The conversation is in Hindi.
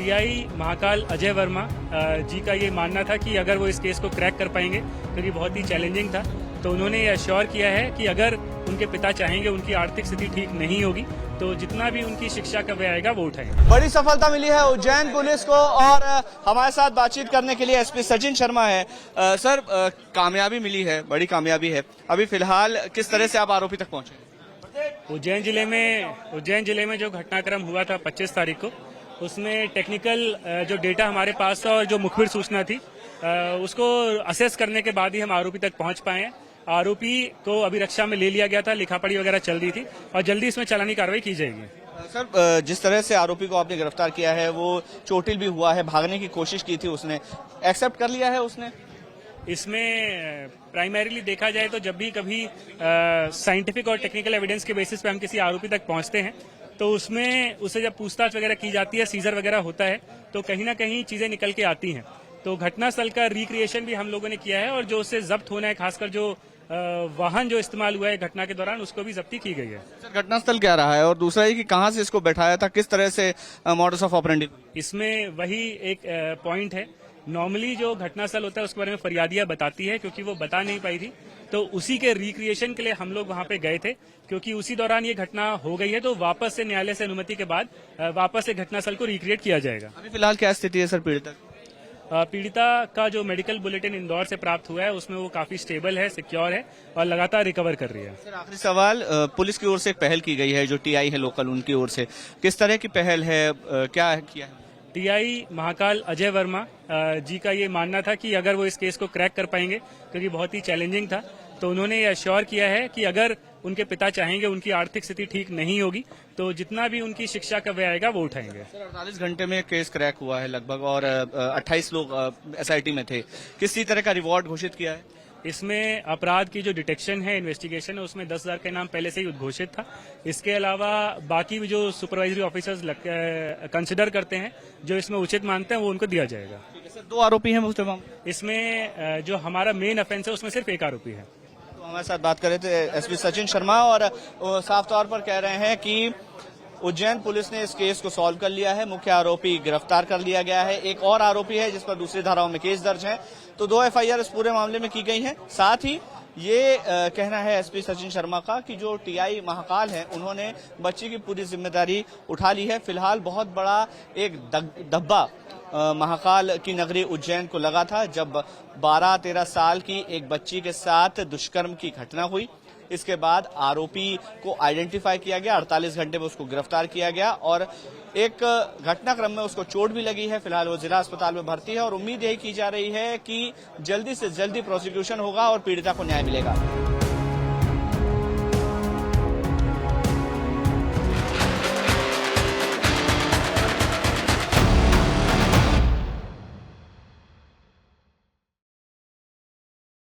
टीआई महाकाल अजय वर्मा जी का ये मानना था कि अगर वो इस केस को क्रैक कर पाएंगे, क्योंकि बहुत ही चैलेंजिंग था, तो उन्होंने ये अश्योर किया है कि अगर उनके पिता चाहेंगे, उनकी आर्थिक स्थिति ठीक नहीं होगी, तो जितना भी उनकी शिक्षा का व्यय आएगा वो उठाएंगे। बड़ी सफलता मिली है उज्जैन पुलिस को और हमारे साथ बातचीत करने के लिए एसपी सचिन शर्मा है। सर, कामयाबी मिली है, बड़ी कामयाबी है। अभी फिलहाल किस तरह से आप आरोपी तक पहुंचे? उज्जैन जिले में जो घटनाक्रम हुआ था 25 तारीख को, उसमें टेक्निकल जो डेटा हमारे पास था और जो मुखबिर सूचना थी, उसको असेस करने के बाद ही हम आरोपी तक पहुंच पाए हैं। आरोपी को अभी रक्षा में ले लिया गया था, लिखापढ़ी वगैरह चल रही थी और जल्दी इसमें चालानी कार्रवाई की जाएगी। सर, जिस तरह से आरोपी को आपने गिरफ्तार किया है वो चोटिल भी हुआ है, भागने की कोशिश की थी उसने, एक्सेप्ट कर लिया है उसने? इसमें प्राइमरीली देखा जाए तो जब भी कभी साइंटिफिक और टेक्निकल एविडेंस के बेसिस पे हम किसी आरोपी तक पहुंचते हैं, तो उसमें उससे जब पूछताछ वगैरह की जाती है, सीजर वगैरह होता है, तो कहीं ना कहीं चीजें निकल के आती हैं। तो घटनास्थल का रिक्रिएशन भी हम लोगों ने किया है और जो उससे जब्त होना है, खासकर जो वाहन जो इस्तेमाल हुआ है घटना के दौरान, उसको भी जब्ती की गई है। सर, घटनास्थल क्या रहा है और दूसरा ये कि कहां से इसको बैठाया था, किस तरह से मॉडस ऑफ ऑपरेंडी? इसमें वही एक पॉइंट है। नॉर्मली जो घटनास्थल होता है उसके बारे में फरियादिया बताती है, क्योंकि वो बता नहीं पाई थी, तो उसी के रिक्रिएशन के लिए हम लोग वहां पे गए थे, क्योंकि उसी दौरान ये घटना हो गई है। तो वापस से न्यायालय से अनुमति के बाद वापस से घटनास्थल को रिक्रिएट किया जाएगा। अभी फिलहाल क्या स्थिति है सर पीड़िता? पीड़िता का जो मेडिकल बुलेटिन इंदौर से प्राप्त हुआ है, उसमें वो काफी स्टेबल है, सिक्योर है और लगातार रिकवर कर रही है। सर, आखिरी सवाल, पुलिस की ओर से एक पहल की गई है, जो टीआई है लोकल, उनकी ओर से किस तरह की पहल है, क्या किया है? टीआई महाकाल अजय वर्मा जी का ये मानना था कि अगर वो इस केस को क्रैक कर पाएंगे, क्योंकि बहुत ही चैलेंजिंग था, तो उन्होंने ये अश्योर किया है कि अगर उनके पिता चाहेंगे, उनकी आर्थिक स्थिति ठीक नहीं होगी, तो जितना भी उनकी शिक्षा का व्यय आएगा वो उठाएंगे। सर, 48 घंटे में केस क्रैक हुआ है लगभग और 28 लोग एसआईटी में थे। किसी तरह का रिवॉर्ड घोषित किया है? इसमें अपराध की जो डिटेक्शन है, इन्वेस्टिगेशन है, उसमें 10,000 का इनाम पहले से ही उद्घोषित था। इसके अलावा बाकी भी जो सुपरवाइजरी ऑफिसर्स कंसिडर करते हैं, जो इसमें उचित मानते हैं, वो उनको दिया जाएगा। सर, 2 आरोपी हैं मुस्तफा? इसमें जो हमारा मेन ऑफेंस है उसमें सिर्फ 1 आरोपी है। तो हमारे साथ बात कर रहे थे एसपी सचिन शर्मा और साफ तौर पर कह रहे हैं कि उज्जैन पुलिस ने इस केस को सॉल्व कर लिया है, मुख्य आरोपी गिरफ्तार कर लिया गया है, एक और आरोपी है जिस पर दूसरी धाराओं में केस दर्ज है, तो 2 एफआईआर इस पूरे मामले में की गई है। साथ ही ये कहना है एसपी सचिन शर्मा का कि जो टीआई महाकाल है, उन्होंने बच्ची की पूरी जिम्मेदारी उठा ली है। फिलहाल बहुत बड़ा एक धब्बा महाकाल की नगरी उज्जैन को लगा था, जब 12-13 साल की एक बच्ची के साथ दुष्कर्म की घटना हुई। इसके बाद आरोपी को आइडेंटिफाई किया गया, 48 घंटे में उसको गिरफ्तार किया गया और एक घटनाक्रम में उसको चोट भी लगी है। फिलहाल वो जिला अस्पताल में भर्ती है और उम्मीद यही की जा रही है कि जल्दी से जल्दी प्रोसिक्यूशन होगा और पीड़िता को न्याय मिलेगा।